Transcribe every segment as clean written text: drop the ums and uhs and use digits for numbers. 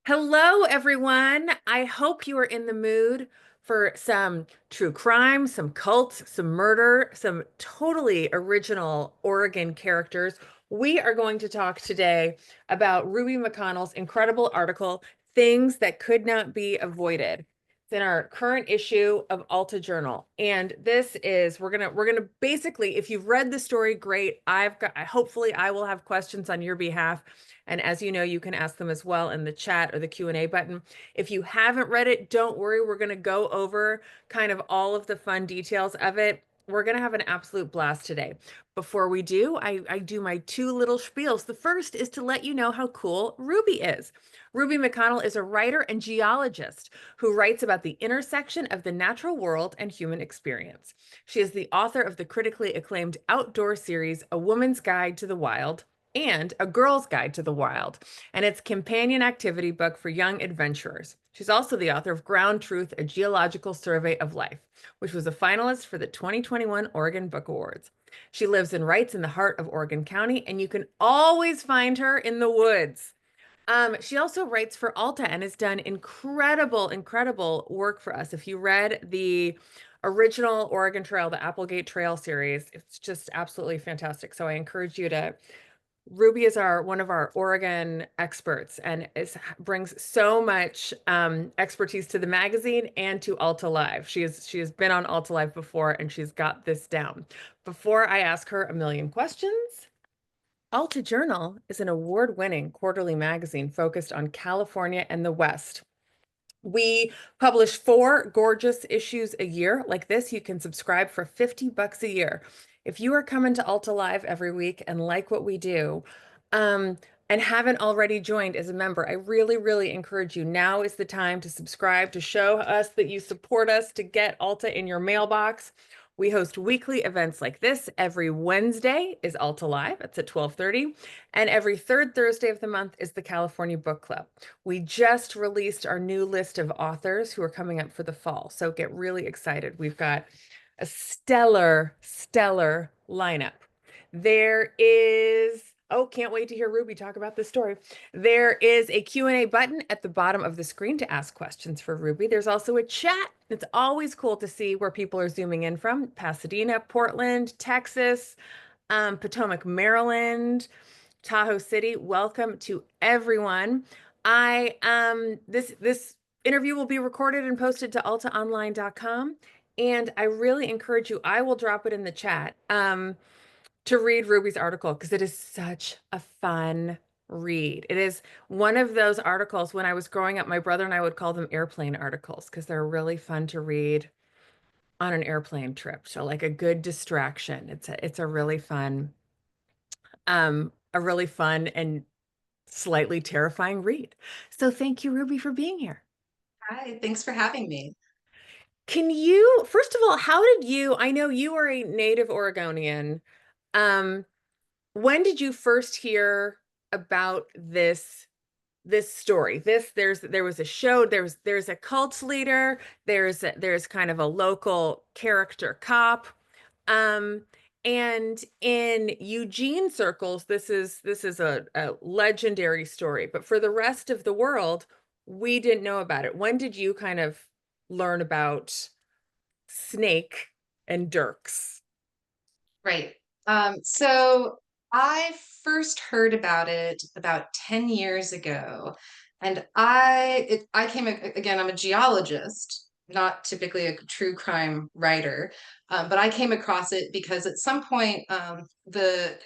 Hello, everyone. I hope you are in the mood for some true crime, some cult, some murder, some totally original Oregon characters. We are going to talk today about Ruby McConnell's incredible article, Things That Could Not Be Avoided. It's in our current issue of Alta Journal. And this is, we're gonna basically, if you've read the story, great. Hopefully I will have questions on your behalf. And as you know, you can ask them as well in the chat or the Q&A button. If you haven't read it, don't worry. We're going to go over kind of all of the fun details of it. We're going to have an absolute blast today. Before we do, I do my two little spiels. The first is to let you know how cool Ruby is. Ruby McConnell is a writer and geologist who writes about the intersection of the natural world and human experience. She is the author of the critically acclaimed outdoor series, A Woman's Guide to the Wild, and A Girl's Guide to the Wild, and its companion activity book for young adventurers. She's also the author of Ground Truth, A Geological Survey of Life, which was a finalist for the 2021 Oregon Book Awards. She lives and writes in the heart of Oregon County, and you can always find her in the woods. She also writes for Alta and has done incredible work for us. If you read the original Oregon Trail, the Applegate Trail series, it's just absolutely fantastic. So I encourage you to Ruby is our one of our Oregon experts and brings so much expertise to the magazine and to Alta Live. She has been on Alta Live before and she's got this down. Before I ask her a million questions, Alta Journal is an award-winning quarterly magazine focused on California and the West. We publish 4 gorgeous issues a year like this. You can subscribe for $50 a year. If you are coming to Alta Live every week and like what we do, and haven't already joined as a member, I really encourage you. Now is the time to subscribe, to show us that you support us, to get Alta in your mailbox. We host weekly events like this. Every Wednesday is Alta Live. It's at 12:30. And every third Thursday of the month is the California Book Club. We just released our new list of authors who are coming up for the fall. So get really excited. We've got a stellar lineup. There is, oh, can't wait to hear Ruby talk about this story. There is a Q&A button at the bottom of the screen to ask questions for Ruby. There's also a chat. It's always cool to see where people are zooming in from. Pasadena, Portland, Texas, Potomac, Maryland, Tahoe City. Welcome to everyone. This interview will be recorded and posted to altaonline.com. And I really encourage you, I will drop it in the chat, to read Ruby's article because it is such a fun read. It is one of those articles when I was growing up, my brother and I would call them airplane articles because they're really fun to read on an airplane trip. So like a good distraction. It's a really fun and slightly terrifying read. So thank you, Ruby, for being here. Hi, thanks for having me. Can you, first of all, how did you, I know you are a native Oregonian. Um, when did you first hear about this story? There was a show, there's a cult leader, there's kind of a local character cop. Um, and in Eugene circles, this is a legendary story, but for the rest of the world, we didn't know about it. When did you kind of learn about Snake and Dirks? Right. So I first heard about it about 10 years ago, and I came again, I'm a geologist, not typically a true crime writer, but I came across it because at some point the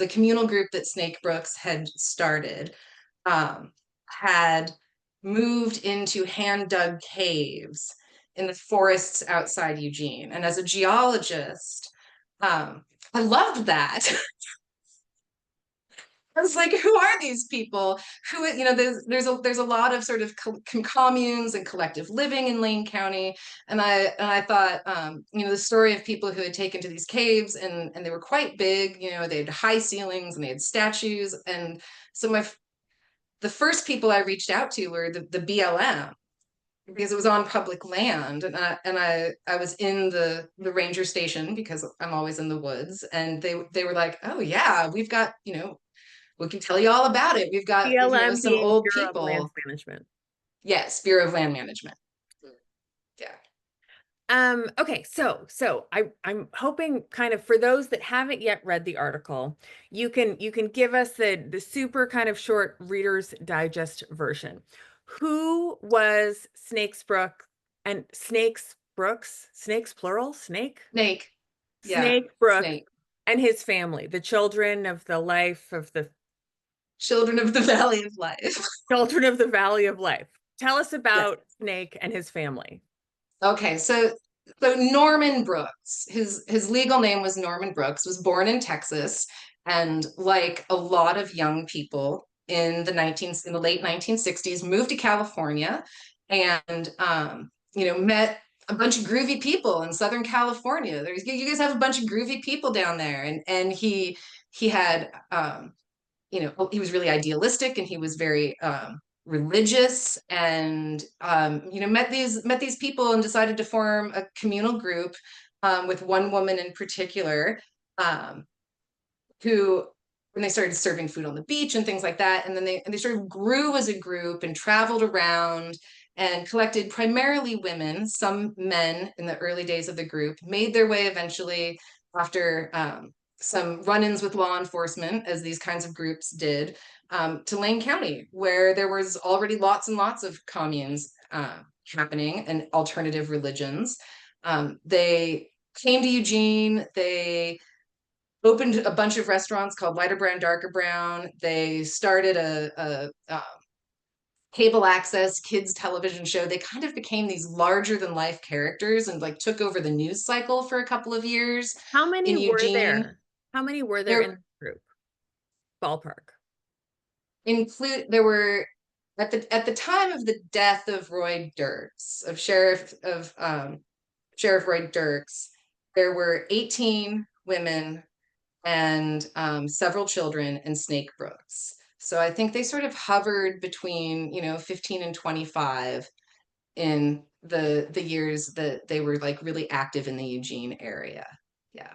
communal group that Snake Brooks had started um, had moved into hand-dug caves in the forests outside Eugene. And as a geologist, I loved that. I was like, who are these people? There's a lot of sort of communes and collective living in Lane County, and I thought, the story of people who had taken to these caves and they were quite big. They had high ceilings and they had statues, and so the first people I reached out to were the BLM because it was on public land, and I was in the ranger station because I'm always in the woods, and they were like, oh yeah, we've got we can tell you all about it. We've got, BLM some being old Bureau of Land people. Management. Yes, Bureau of Land Management. Yeah. Okay, so I'm hoping kind of for those that haven't yet read the article, you can give us the super kind of short Reader's Digest version. Who was Snakes Brook and Snakes Brooks? Snakes plural? Snake? Snake. Yeah. Snake Brook Snake. and his family, the children of the life of the Children of the Valley of Life. children of the Valley of Life. Tell us Yeah. about Snake and his family. Okay, so Norman Brooks, his legal name was Norman Brooks, was born in Texas, and like a lot of young people in the late 1960s, moved to California, and met a bunch of groovy people in Southern California. You guys have a bunch of groovy people down there, and he had he was really idealistic, and he was very religious, and met these people and decided to form a communal group, with one woman in particular, um, who, when they started serving food on the beach and things like that, and then they sort of grew as a group and traveled around and collected primarily women, some men in the early days of the group, made their way eventually after some run-ins with law enforcement, as these kinds of groups did, to Lane County, where there was already lots and lots of communes happening and alternative religions. They came to Eugene. They opened a bunch of restaurants called Lighter Brown, Darker Brown. They started a cable access kids television show. They kind of became these larger than life characters and like took over the news cycle for a couple of years How many in were Eugene. there? How many were there in There the group? Ballpark. there were, at the time of the death of Roy Dirks, of Sheriff Roy Dirks, there were 18 women and several children in Snake Brooks. So I think they sort of hovered between, 15 and 25 in the years that they were like really active in the Eugene area. Yeah.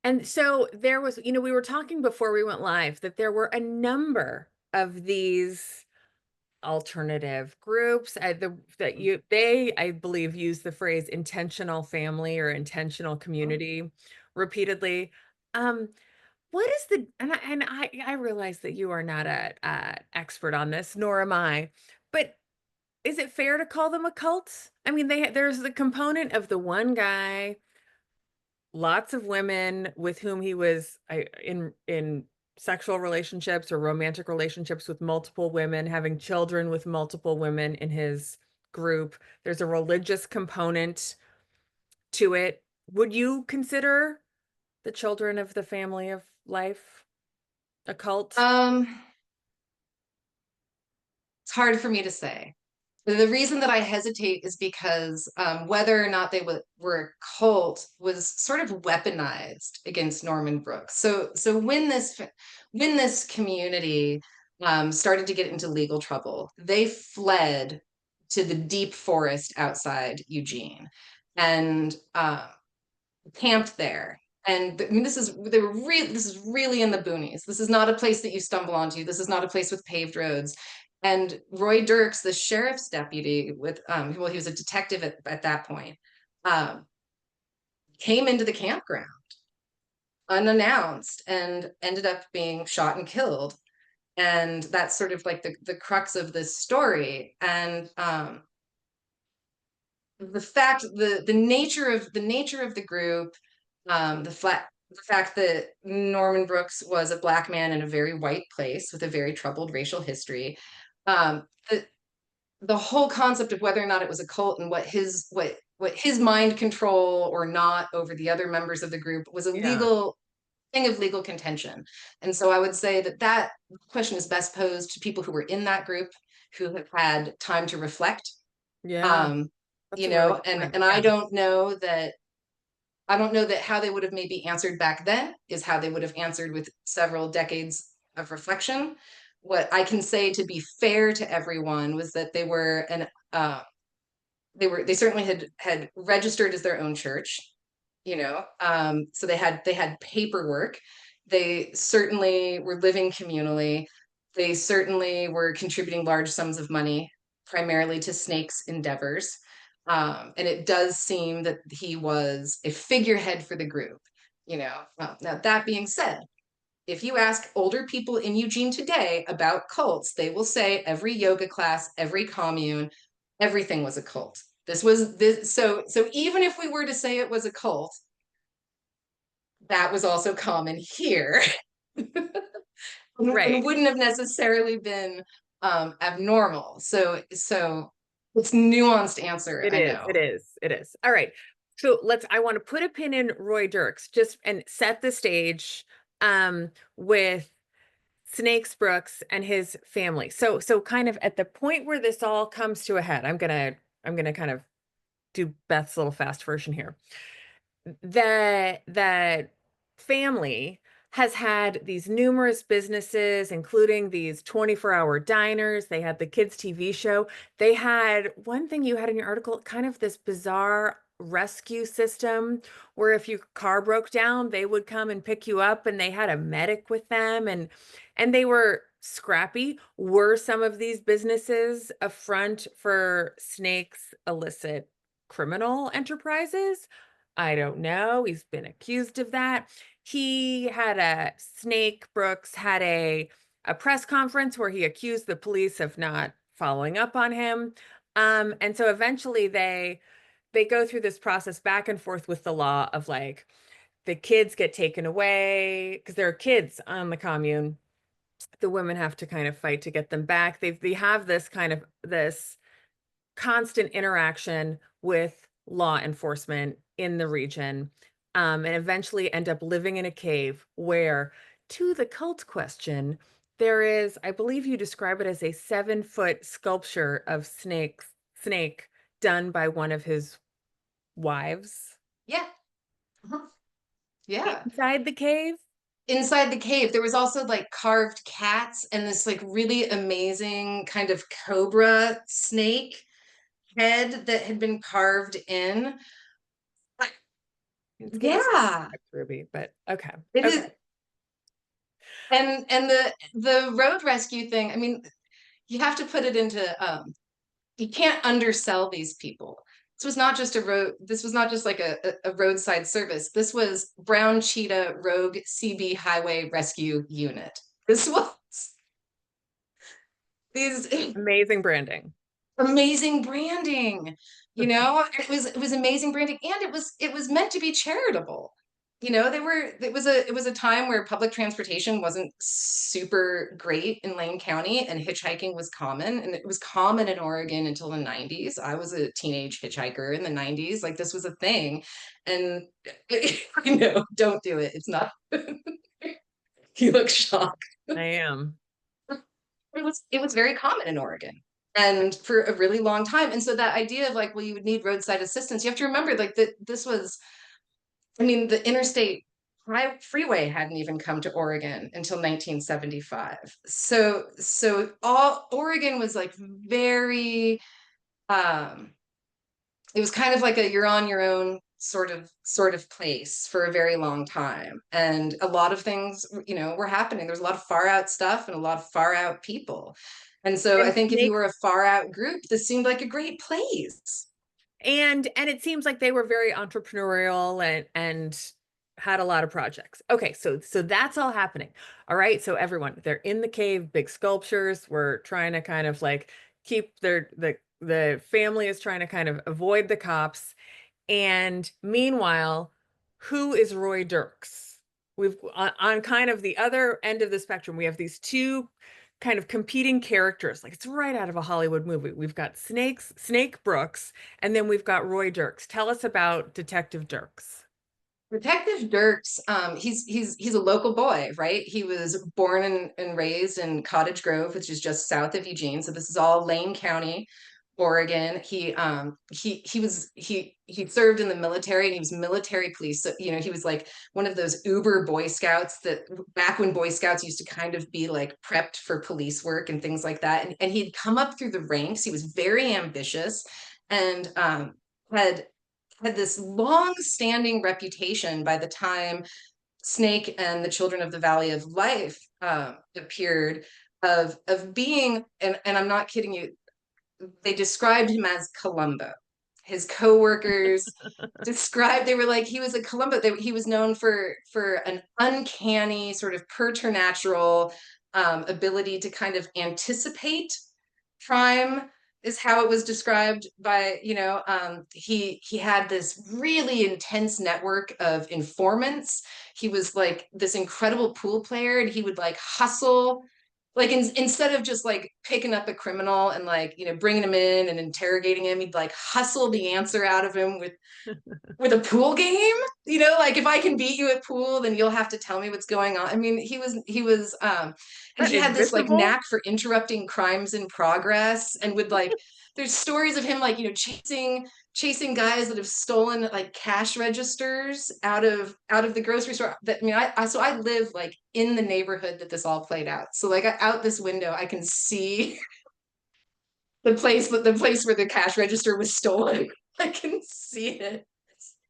And so there was, we were talking before we went live that there were a number of these alternative groups I believe use the phrase intentional family or intentional community repeatedly. Um, what is the and I realize that you are not a expert on this, nor am I, but is it fair to call them a cult? I mean, there's the component of the one guy, lots of women with whom he was in sexual relationships or romantic relationships with multiple women, having children with multiple women in his group. There's a religious component to it. Would you consider the children of the family of life a cult? Um, it's hard for me to say. The reason that I hesitate is because whether or not they were a cult was sort of weaponized against Norman Brooks. So when this community started to get into legal trouble, they fled to the deep forest outside Eugene and camped there. And I mean, this is really in the boonies. This is not a place that you stumble onto. This is not a place with paved roads. And Roy Dirks, the sheriff's deputy, he was a detective at that point, um, came into the campground unannounced and ended up being shot and killed. And that's sort of like the crux of this story. And the nature of the group, the fact that Norman Brooks was a Black man in a very white place with a very troubled racial history, um, the whole concept of whether or not it was a cult and what his mind control or not over the other members of the group was a Yeah. legal thing of legal contention. And so I would say that question is best posed to people who were in that group, who have had time to reflect. Yeah. um, That's a really good and point. and Yeah. I don't know that how they would have maybe answered back then is how they would have answered with several decades of reflection. What I can say, to be fair to everyone, was that they certainly had registered as their own church, so they had paperwork, They certainly were living communally. They certainly were contributing large sums of money, primarily to Snake's endeavors. And it does seem that he was a figurehead for the group. Now that being said, if you ask older people in Eugene today about cults, they will say every yoga class, every commune, everything was a cult. This was this. So even if we were to say it was a cult, that was also common here. And Right. wouldn't have necessarily been abnormal. So it's nuanced answer, It I is. know. It is. It is. All right. So I want to put a pin in Roy Dirks just and set the stage with Snakes Brooks and his family. So kind of at the point where this all comes to a head, I'm gonna kind of do Beth's little fast version here. That family has had these numerous businesses, including these 24-hour diners. They had the kids' TV show. They had one thing you had in your article, kind of this bizarre rescue system where if your car broke down, they would come and pick you up, and they had a medic with them, and they were scrappy. Were some of these businesses a front for Snake's illicit criminal enterprises? I don't know. He's been accused of that. He had Snake Brooks had a press conference where he accused the police of not following up on him. And so eventually they go through this process back and forth with the law of like the kids get taken away because there are kids on the commune. The women have to kind of fight to get them back. They have this kind of this constant interaction with law enforcement in the region, and eventually end up living in a cave where, to the cult question, there is, I believe you describe it as a 7-foot sculpture of snake done by one of his wives Yeah. Uh-huh. Yeah. inside the cave. Inside the cave, there was also like carved cats and this like really amazing kind of cobra snake head that had been carved in. It's getting Yeah, Ruby, but okay. it Okay. is. And the road rescue thing, I mean, you have to put it into you can't undersell these people. This was not just like a roadside service. This was Brown Cheetah Rogue CB Highway Rescue Unit. This was these Amazing branding. amazing branding. It was amazing branding, and it was meant to be charitable. It was a time where public transportation wasn't super great in Lane County, and hitchhiking was common, and it was common in Oregon until the 90s. I was a teenage hitchhiker in the 90s. Like, this was a thing. And I know, don't do it. It's not. You look shocked. I am. It was very common in Oregon and for a really long time. And so that idea of like, well, you would need roadside assistance, you have to remember like that this was, I mean, the interstate freeway hadn't even come to Oregon until 1975. So all Oregon was like very it was kind of like a you're on your own sort of place for a very long time. And a lot of things, were happening. There was a lot of far out stuff and a lot of far out people. And so I And think if you snakes. were a far out group, this seemed like a great place. And it seems like they were very entrepreneurial and had a lot of projects. Okay, so that's all happening. All right, so everyone, they're in the cave, big sculptures. We're trying to kind of like keep the family is trying to kind of avoid the cops. And meanwhile, who is Roy Dirks? We've on kind of the other end of the spectrum, we have these two kind of competing characters. Like it's right out of a Hollywood movie. We've got Snake Brooks, and then we've got Roy Dirks. Tell us about Detective Dirks. Detective Dirks, he's a local boy, right? He was born and raised in Cottage Grove, which is just south of Eugene. So this is all Lane County, Oregon. He served in the military, and he was military police. So he was like one of those uber Boy Scouts that back when Boy Scouts used to kind of be like prepped for police work and things like that. And he'd come up through the ranks. He was very ambitious and had this long-standing reputation by the time Snake and the Children of the Valley of Life appeared, of being, and I'm not kidding you, they described him as Columbo. His coworkers described, they were like, he was a Columbo. He was known for an uncanny sort of preternatural ability to kind of anticipate crime, is how it was described by, he had this really intense network of informants. He was like this incredible pool player, and he would like hustle, like instead of just like picking up a criminal and like, bringing him in and interrogating him, he'd like hustle the answer out of him with a pool game. Like, if I can beat you at pool, then you'll have to tell me what's going on. I mean, and That he had this like invisible? knack for interrupting crimes in progress, and would like, there's stories of him like, chasing guys that have stolen like cash registers out of the grocery store. That, I mean, I live like in the neighborhood that this all played out. So like, out this window I can see the place where the cash register was stolen. I can see it.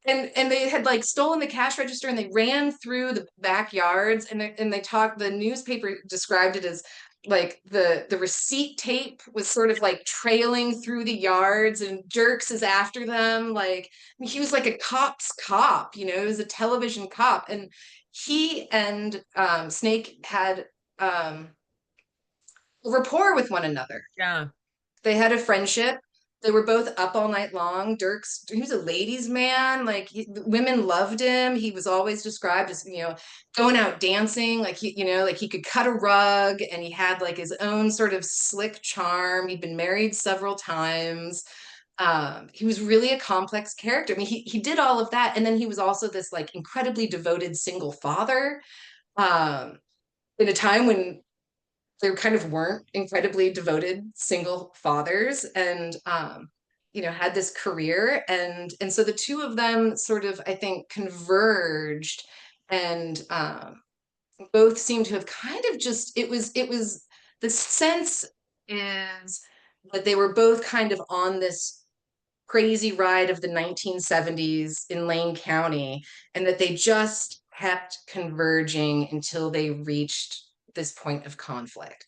And they had like stolen the cash register, and they ran through the backyards, and they talked, the newspaper described it as like the receipt tape was sort of like trailing through the yards, and Dirks is after them. Like, I mean, he was like a cop's cop, he was a television cop. And he and Snake had rapport with one another. Yeah. They had a friendship. They were both up all night long. Dirks, he was a ladies' man. Like, women loved him. He was always described as, going out dancing. Like, like he could cut a rug, and he had like his own sort of slick charm. He'd been married several times. He was really a complex character. I mean, he did all of that, and then he was also this like incredibly devoted single father. Um, in a time when there kind of weren't incredibly devoted single fathers, and had this career, and so the two of them sort of, I think, converged, and both seem to have kind of just, it was the sense is that they were both kind of on this crazy ride of the 1970s in Lane County, and that they just kept converging until they reached this point of conflict.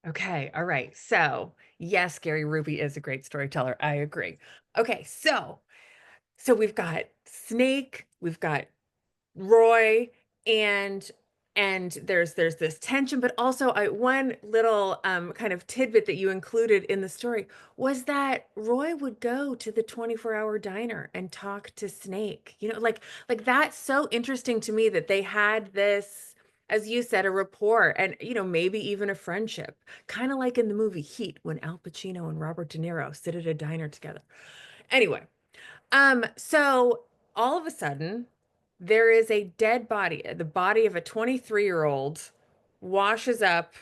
Okay. All right. So, yes, Gary Ruby is a great storyteller. I agree. Okay. So we've got Snake, we've got Roy, and there's this tension, but also one little kind of tidbit that you included in the story was that Roy would go to the 24-hour diner and talk to Snake. Like that's so interesting to me that they had this, as you said, a rapport and maybe even a friendship, kind of like in the movie Heat when Al Pacino and Robert De Niro sit at a diner together. Anyway, so all of a sudden, there is a dead body. The body of a 23-year-old washes up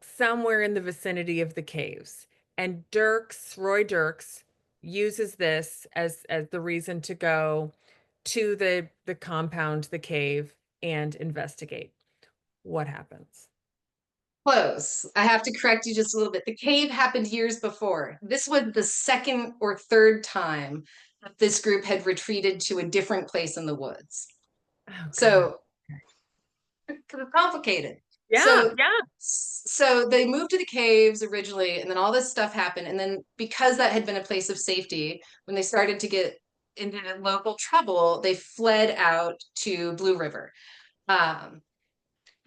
somewhere in the vicinity of the caves. And Roy Dirks, uses this as the reason to go to the compound, the cave, and investigate. What happens? Close. I have to correct you just a little bit. The cave happened years before. This was the second or third time that this group had retreated to a different place in the woods. Oh God. So, kind of complicated. Yeah, So, yeah. so they moved to the caves originally, and then all this stuff happened. And then, because that had been a place of safety, when they started to get into local trouble, they fled out to Blue River. Um,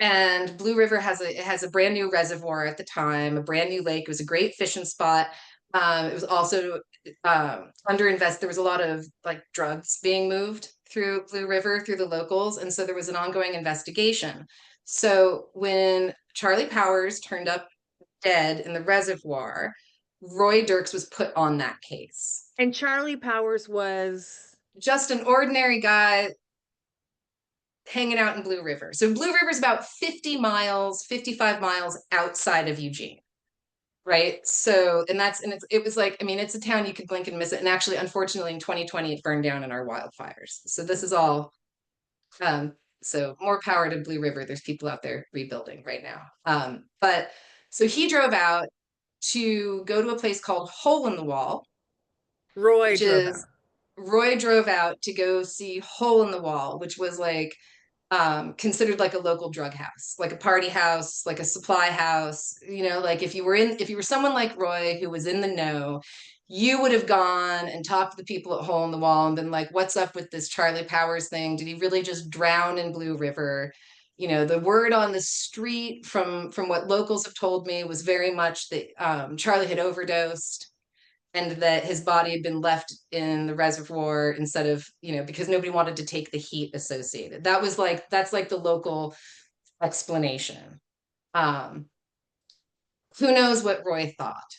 and Blue River has a brand new reservoir at the time, a brand new lake. It was a great fishing spot. It was also underinvested. There was a lot of like drugs being moved through Blue River through the locals, and so there was an ongoing investigation. So when Charlie Powers turned up dead in the reservoir, Roy Dirks was put on that case. And Charlie Powers was Just an ordinary guy hanging out in Blue River. So Blue River is about 50 miles, 55 miles outside of Eugene. Right. So, it was like, I mean, it's a town you could blink and miss it. And actually, unfortunately, in 2020, it burned down in our wildfires. So this is all, so more power to Blue River. There's people out there rebuilding right now. But so he drove out to go to a place called Hole in the Wall, Roy which drove is, out. Roy drove out to go see Hole in the Wall, which was like considered like a local drug house, like a party house, like a supply house. Like if you were someone like Roy who was in the know, you would have gone and talked to the people at Hole in the Wall and been like, what's up with this Charlie Powers thing? Did he really just drown in Blue River? The word on the street from what locals have told me was very much that Charlie had overdosed and that his body had been left in the reservoir instead of, because nobody wanted to take the heat associated. That's like the local explanation. Um, who knows what Roy thought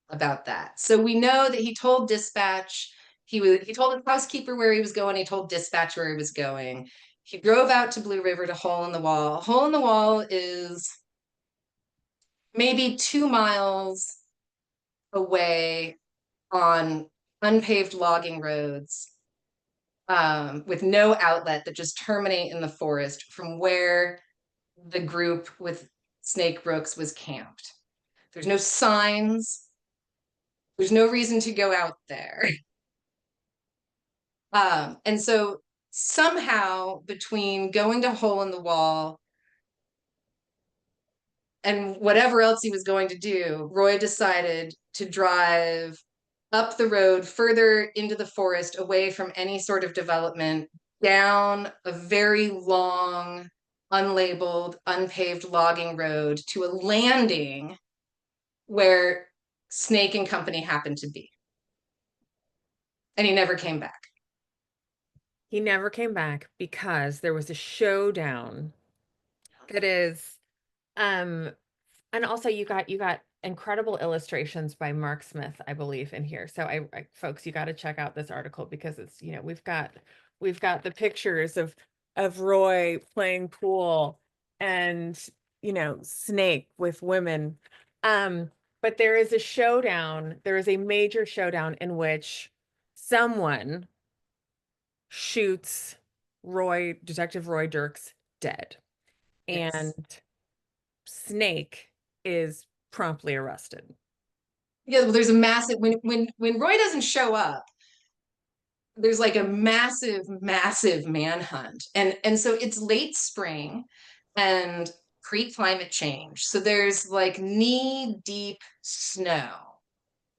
about that? So we know that he told dispatch, he told his housekeeper where he was going, he told dispatch where he was going. He drove out to Blue River to Hole in the Wall. Hole in the Wall is maybe 2 miles away on unpaved logging roads, with no outlet, that just terminate in the forest from where the group with Snake Brooks was camped. There's no signs. There's no reason to go out there. And so somehow between going to Hole in the Wall and whatever else he was going to do, Roy decided to drive up the road further into the forest, away from any sort of development, down a very long, unlabeled, unpaved logging road to a landing where Snake and company happened to be. And he never came back. He never came back because there was a showdown that is um and also you got incredible illustrations by Mark Smith, I believe, in here. So folks, you got to check out this article because it's, we've got the pictures of Roy playing pool and, Snake with women. Um, but there is a showdown, there is a major showdown in which someone shoots Detective Roy Dirks dead. Yes. And Snake is promptly arrested. Yeah, well, there's a massive when Roy doesn't show up, there's like a massive manhunt. And so it's late spring and pre-climate change. So there's like knee deep snow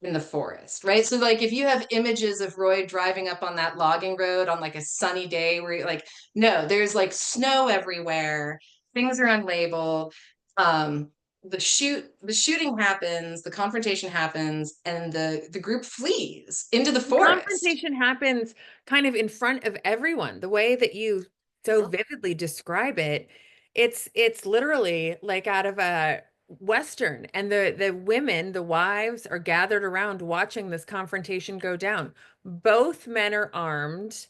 in the forest, right? So like if you have images of Roy driving up on that logging road on like a sunny day where you're like, no, there's like snow everywhere, things are unlabeled. Um, the shooting happens, the confrontation happens, and the group flees into the The forest. confrontation happens kind of in front of everyone. The way that you so vividly describe it, it's literally like out of a Western, and the women, the wives, are gathered around watching this confrontation go down. Both men are armed,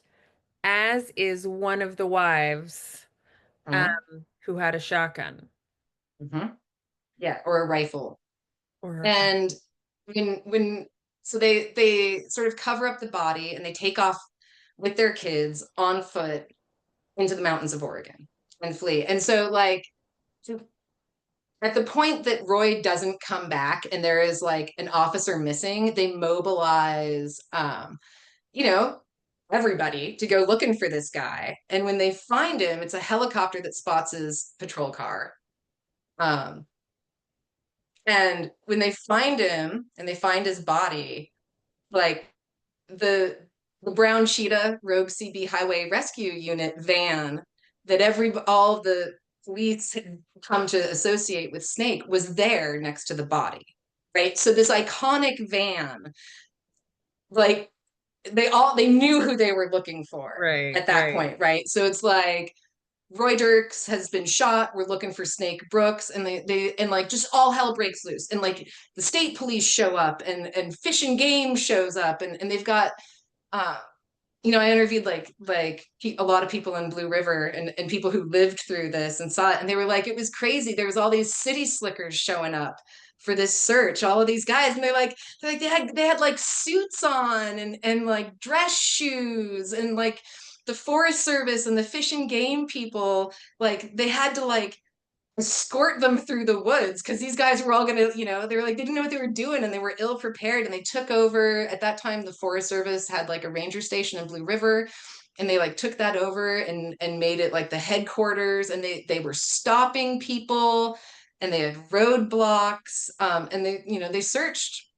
as is one of the wives, Mhm, who had a shotgun mhm. Yeah, or a rifle. or And when so they sort of cover up the body and they take off with their kids on foot into the mountains of Oregon and flee. And so like at the point that Roy doesn't come back and there is like an officer missing, they mobilize you know, everybody to go looking for this guy. And when they find him, it's a helicopter that spots his patrol car. Um, and when they find him and they find his body, like the the Brown Cheetah Rogue CB Highway Rescue Unit van that all the police had come to associate with Snake was there next to the body, right? So this iconic van, like they knew who they were looking for right, at that right. point, right? So it's like Roy Dirks has been shot. We're looking for Snake Brooks, and they and like just all hell breaks loose, and like the state police show up, and Fish and Game shows up, and they've got uh, I interviewed like a lot of people in Blue River and people who lived through this and saw it, and they were like, it was crazy. There was all these city slickers showing up for this search, all of these guys, and they had like suits on and like dress shoes, and like the Forest Service and the Fish and Game people, like they had to like escort them through the woods because these guys were all gonna, they were like, they didn't know what they were doing and they were ill prepared, and they took over. At that time, the Forest Service had like a ranger station in Blue River. and they like took that over and made it like the headquarters, and they were stopping people, and they had roadblocks, and they searched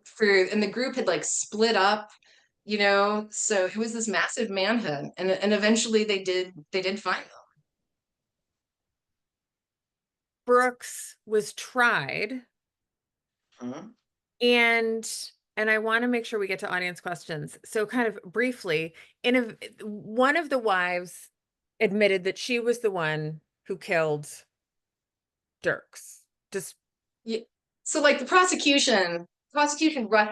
for, and the group had like split up, so it was this massive manhunt, and eventually they did find Brooks was tried, them. and I want to make sure we get to audience questions. So kind of briefly, one of the wives admitted that she was the one who killed Dirks. Just Yeah. So like the prosecution rushed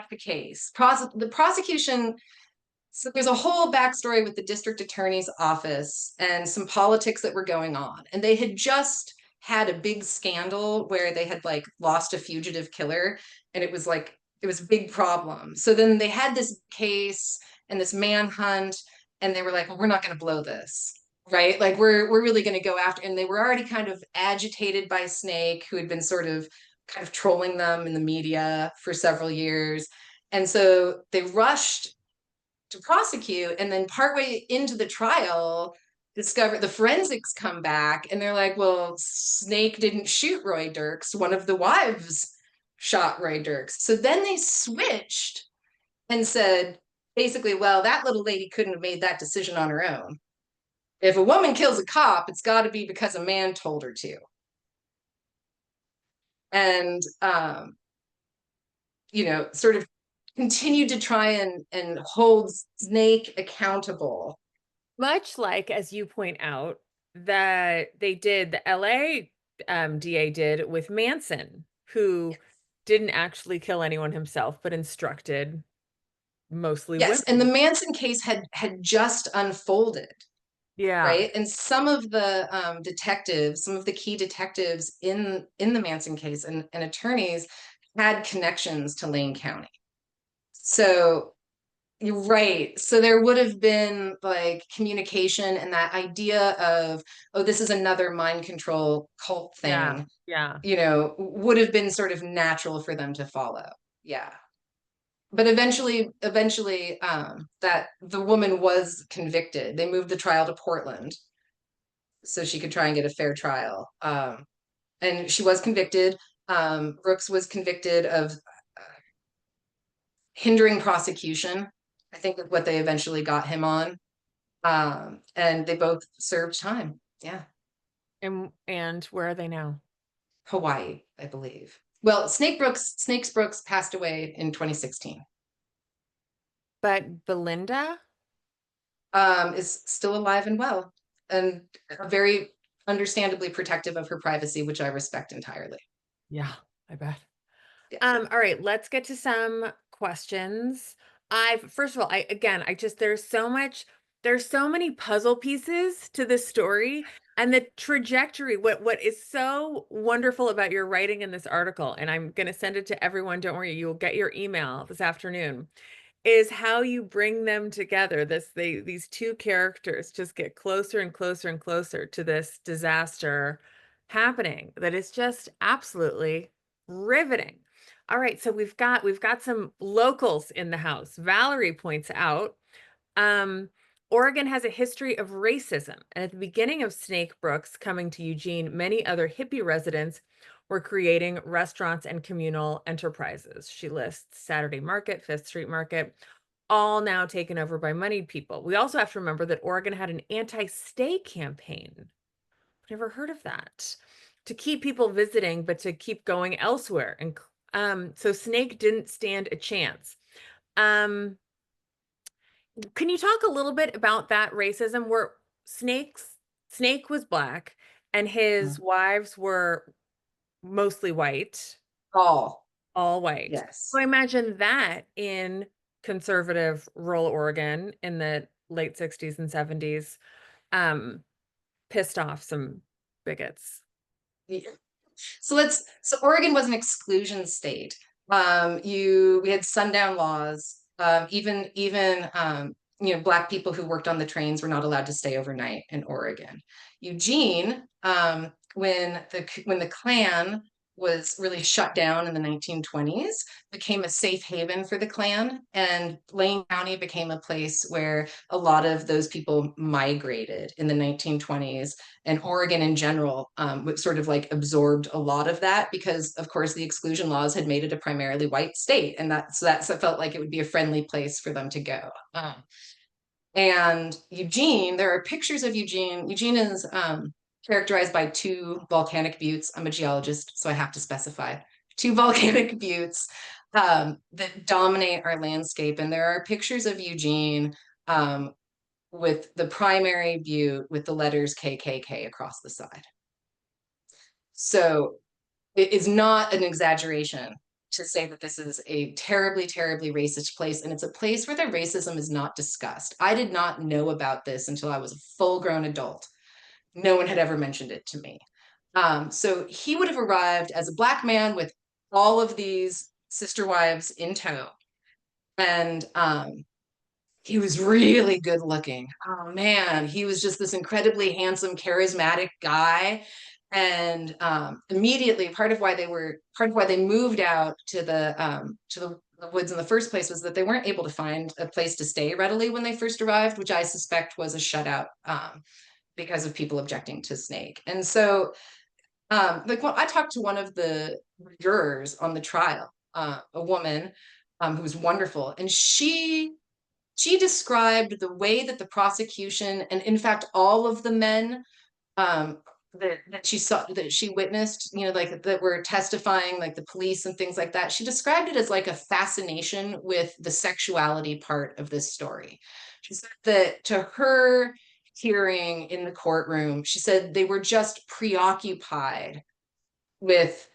the case. The prosecution, so there's a whole backstory with the district attorney's office and some politics that were going on. And they had just had a big scandal where they had like lost a fugitive killer, and it was a big problem. So then they had this case and this manhunt, and they were like, well, we're not going to blow this. Right? Like we're really going to go after, and they were already kind of agitated by Snake, who had been sort of kind of trolling them in the media for several years. And so they rushed to prosecute, and then partway into the trial discover the forensics come back, and they're like, well, Snake didn't shoot Roy Dirks, one of the wives shot Roy Dirks. So then they switched and said basically, well, that little lady couldn't have made that decision on her own. If a woman kills a cop, it's got to be because a man told her to. And sort of continued to try and hold Snake accountable. much like, as you point out, that the LA DA did with Manson, who didn't actually kill anyone himself, but instructed mostly Yes, and the women. Manson case had just unfolded, Yeah. right? And some of the detectives, some of the key detectives in the Manson case, and attorneys had connections to Lane County. So you're right. So there would have been like communication, and that idea of, oh, this is another mind control cult Yeah. thing, Yeah. would have been sort of natural for them to follow. Yeah. But eventually, that the woman was convicted. They moved the trial to Portland so she could try and get a fair trial. And she was convicted. Brooks was convicted of hindering prosecution, I think is what they eventually got him on. And they both served time. Yeah. And where are they now? Hawaii, I believe. Well, Snakes Brooks passed away in 2016. But Belinda? Is still alive and well, and very understandably protective of her privacy, which I respect entirely. Yeah, I bet. Yeah. All right, let's get to some questions. First of all, I just there's so many puzzle pieces to this story, and the trajectory. What is so wonderful about your writing in this article, and I'm gonna send it to everyone, don't worry, you'll get your email this afternoon, is how you bring them together. These two characters just get closer and closer and closer to this disaster happening that is just absolutely riveting. All right, so we've got some locals in the house. Valerie points out um, Oregon has a history of racism, and at the beginning of Snake Brooks coming to Eugene, many other hippie residents were creating restaurants and communal enterprises. She lists Saturday Market, Fifth Street Market, all now taken over by moneyed people. We also have to remember that Oregon had an anti-stay campaign. Never heard of that. To keep people visiting, but to keep going elsewhere. And so Snake didn't stand a chance. Um, can you talk a little bit about that racism where Snake was black and his wives were mostly white, All, all white. So yes. I imagine that in conservative rural Oregon in the late 60s and 70s um pissed off some bigots. Yeah. So Oregon was an exclusion state. We had sundown laws. Even black people who worked on the trains were not allowed to stay overnight in Oregon. Eugene, when the Klan was really shut down in the 1920s, became a safe haven for the Klan, and Lane County became a place where a lot of those people migrated in the 1920s. And Oregon in general sort of like absorbed a lot of that because, of course, the exclusion laws had made it a primarily white state, and that felt like it would be a friendly place for them to go. And Eugene, there are pictures of Eugene. Eugene is characterized by two volcanic buttes. I'm a geologist, so I have to specify two volcanic buttes that dominate our landscape. And there are pictures of Eugene with the primary butte with the letters KKK across the side. So it is not an exaggeration to say that this is a terribly, terribly racist place. And it's a place where the racism is not discussed. I did not know about this until I was a full grown adult. No one had ever mentioned it to me. So he would have arrived as a Black man with all of these sister wives in tow. And he was really good looking. Oh man, he was just this incredibly handsome, charismatic guy. And immediately, part of why they moved out to the woods in the first place was that they weren't able to find a place to stay readily when they first arrived, which I suspect was a shutout because of people objecting to Snake. And so, like when I talked to one of the jurors on the trial, a woman who was wonderful, and she described the way that the prosecution, and in fact all of the men um, that she saw, that she witnessed, you know, like that were testifying, like the police and things like that, she described it as like a fascination with the sexuality part of this story. She said that to her hearing in the courtroom, she said they were just preoccupied with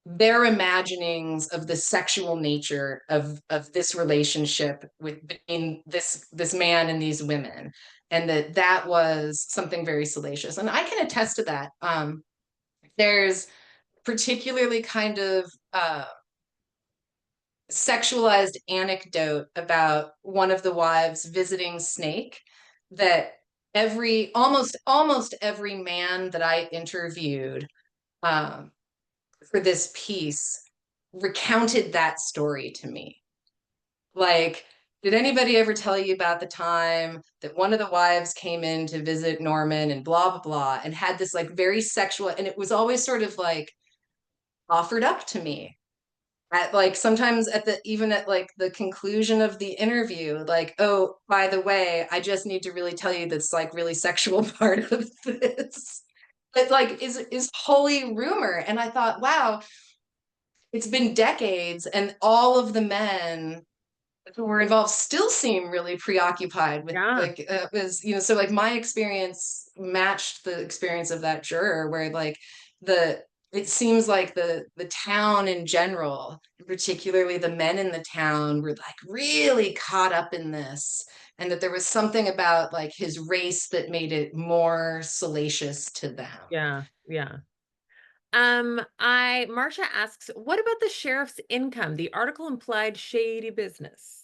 their imaginings of the sexual nature of this relationship with between this man and these women, and that was something very salacious. And I can attest to that. There's particularly kind of sexualized anecdote about one of the wives visiting Snake that almost every man that I interviewed um, for this piece recounted that story to me. Like, did anybody ever tell you about the time that one of the wives came in to visit Norman and blah, blah, blah, and had this like very sexual, and it was always sort of like offered up to me at like sometimes at the even at like the conclusion of the interview, like, oh, by the way, I just need to really tell you this like really sexual part of this. It like is wholly rumor. And I thought, wow, it's been decades, and all of the men who were involved still seem really preoccupied with Yeah. like was, you know, so like my experience matched the experience of that juror, where like the it seems like the town in general, particularly the men in the town, were like really caught up in this, and that there was something about like his race that made it more salacious to them. Yeah. Yeah. Marcia asks, what about the sheriff's income? The article implied shady business.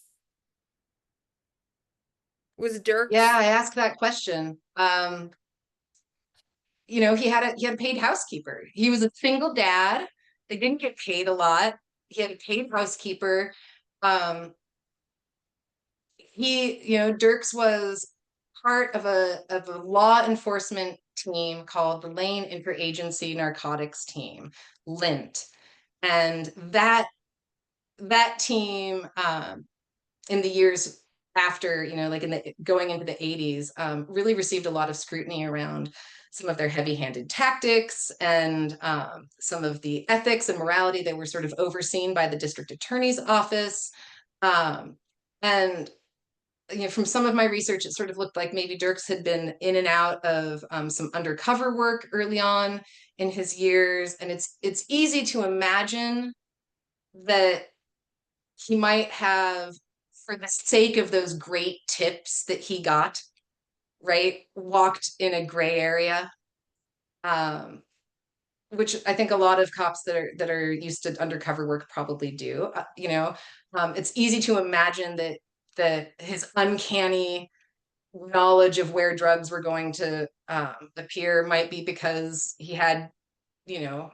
Was Yeah, Dirks? I asked that question. You know, he had a paid housekeeper. He was a single dad. They didn't get paid a lot. He had a paid housekeeper. Um, you know, Dirks was part of a law enforcement team called the Lane Interagency Narcotics Team, LINT. And that team in the years after, you know, like in the going into the 80s, really received a lot of scrutiny around some of their heavy-handed tactics and some of the ethics and morality that were sort of overseen by the district attorney's office. Um, and you know, from some of my research, it sort of looked like maybe Dirks had been in and out of some undercover work early on in his years, and it's easy to imagine that he might have, for the sake of those great tips that he got, right, walked in a gray area, um, which I think a lot of cops that are used to undercover work probably do. You know, it's easy to imagine that his uncanny knowledge of where drugs were going to appear might be because he had, you know,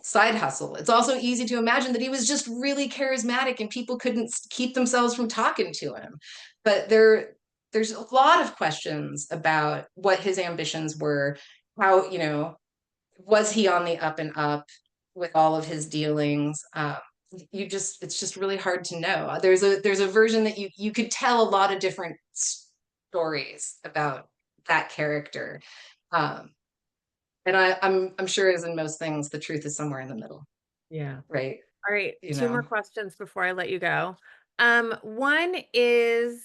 side hustle. It's also easy to imagine that he was just really charismatic and people couldn't keep themselves from talking to him. But there's a lot of questions about what his ambitions were, how, was he on the up and up with all of his dealings? It's just really hard to know. There's a version that you could tell a lot of different stories about that character. Um, and I'm sure, as in most things, the truth is somewhere in the middle, Yeah. right? All right, You two more know. questions before I let you go. One is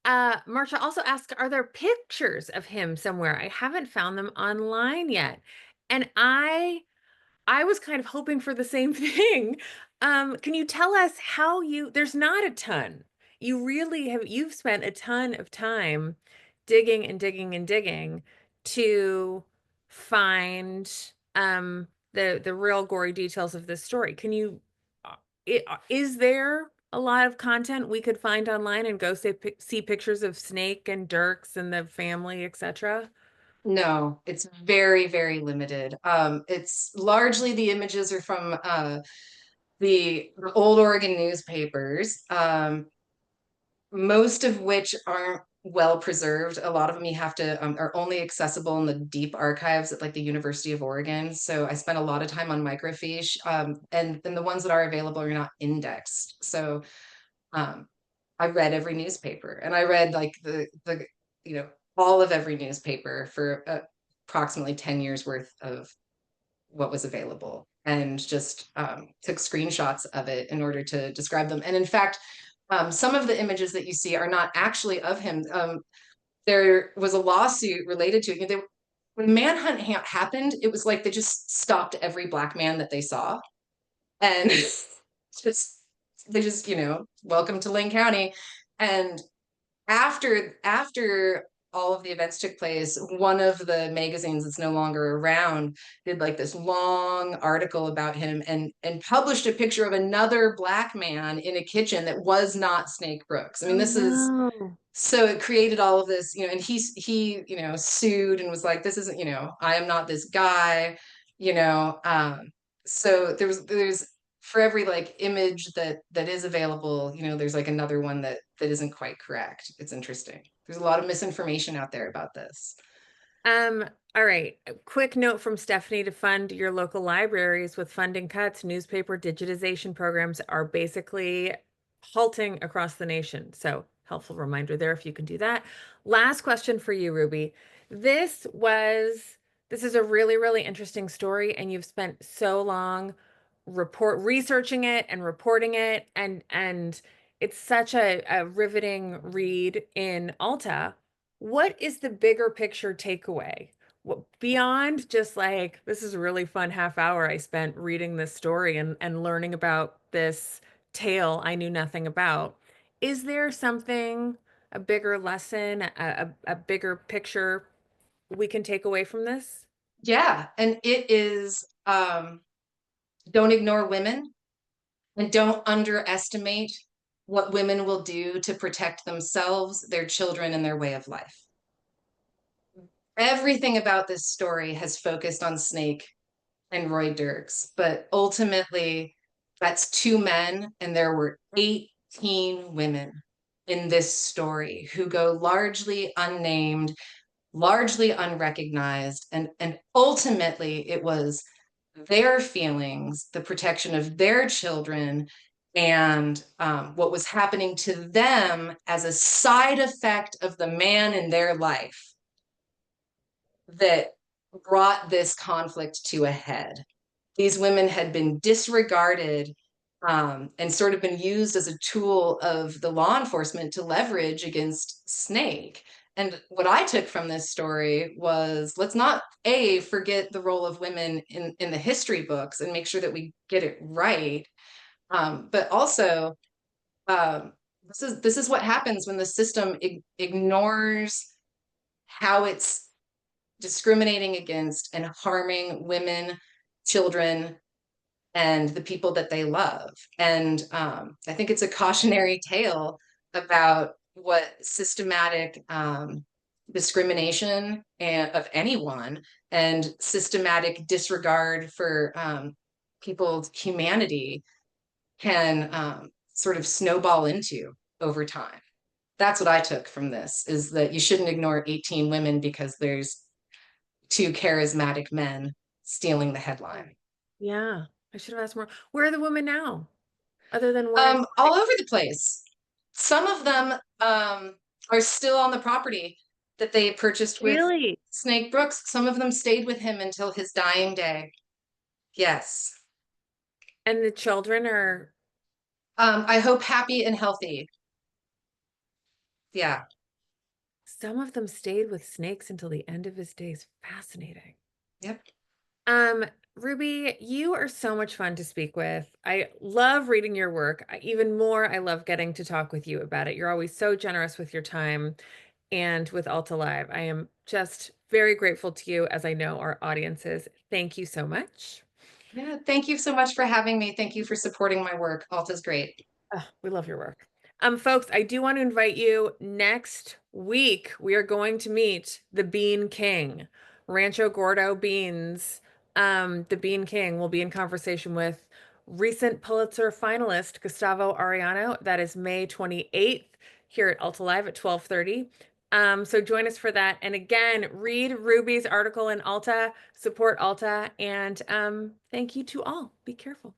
Marsha also asked, are there pictures of him somewhere? I haven't found them online yet. And I was kind of hoping for the same thing. Can you tell us how there's not a ton. You've spent a ton of time digging and digging and digging to find the real gory details of this story. Is there a lot of content we could find online and go see pictures of Snake and Dirks and the family, etc.? No, it's very, very limited. It's largely the images are from the old Oregon newspapers, most of which aren't well preserved. A lot of them you have to are only accessible in the deep archives at like the University of Oregon. So I spent a lot of time on microfiche, and the ones that are available are not indexed. So um, I read every newspaper, and I read like the you know all of every newspaper for approximately 10 years worth of what was available, and just took screenshots of it in order to describe them. And in fact, some of the images that you see are not actually of him. There was a lawsuit related to it. When Manhunt happened, it was like they just stopped every black man that they saw, and just they just welcome to Lane County. And after all of the events took place, one of the magazines that's no longer around did like this long article about him, and published a picture of another black man in a kitchen that was not Snake Brooks. I mean, Oh this is no. so it created all of this, and he sued and was like, this isn't, I am not this guy, you know. So there's for every like image that is available, there's like another one that isn't quite correct. It's interesting. There's a lot of misinformation out there about this. Um, all right. A quick note from Stephanie to fund your local libraries with funding cuts. Newspaper digitization programs are basically halting across the nation. So, helpful reminder there if you can do that. Last question for you, Ruby. This was this is a really, really interesting story, and you've spent so long researching it and reporting it, and it's such a riveting read in Alta. What is the bigger picture takeaway? What, beyond just like, this is a really fun half hour I spent reading this story and learning about this tale I knew nothing about. Is there something, a bigger lesson, a bigger picture we can take away from this? Yeah, and it is, don't ignore women, and don't underestimate what women will do to protect themselves, their children, and their way of life. Everything about this story has focused on Snake and Roy Dirks, but ultimately, that's two men, and there were 18 women in this story who go largely unnamed, largely unrecognized, and ultimately, it was their feelings, the protection of their children, and what was happening to them as a side effect of the man in their life that brought this conflict to a head. These women had been disregarded, and sort of been used as a tool of the law enforcement to leverage against Snake. And what I took from this story was, let's not forget the role of women in the history books and make sure that we get it right. But also, um, this is what happens when the system ignores how it's discriminating against and harming women, children, and the people that they love. And I think it's a cautionary tale about what systematic discrimination of anyone, and systematic disregard for people's humanity can sort of snowball into over time. That's what I took from this, is that you shouldn't ignore 18 women because there's two charismatic men stealing the headline. Yeah, I should have asked more. Where are the women now, other than one in All over the place. Some of them are still on the property that they purchased with really? Snake Brooks. Some of them stayed with him until his dying day. Yes. And the children are, I hope happy and healthy. Yeah. some of them stayed with Snakes until the end of his days. Fascinating. Yep. Um, Ruby, you are so much fun to speak with. I love reading your work. Even more, I love getting to talk with you about it. You're always so generous with your time and with Alta Live. I am just very grateful to you, as I know our audience is. Thank you so much. Yeah. Thank you so much for having me. Thank you for supporting my work. Alta's great. We love your work. Folks, I do want to invite you next week. We are going to meet the Bean King, Rancho Gordo Beans. The Bean King will be in conversation with recent Pulitzer finalist Gustavo Arellano. That is May 28th here at Alta Live at 12:30. So join us for that. And again, read Ruby's article in Alta, support Alta, and thank you to all. Be careful.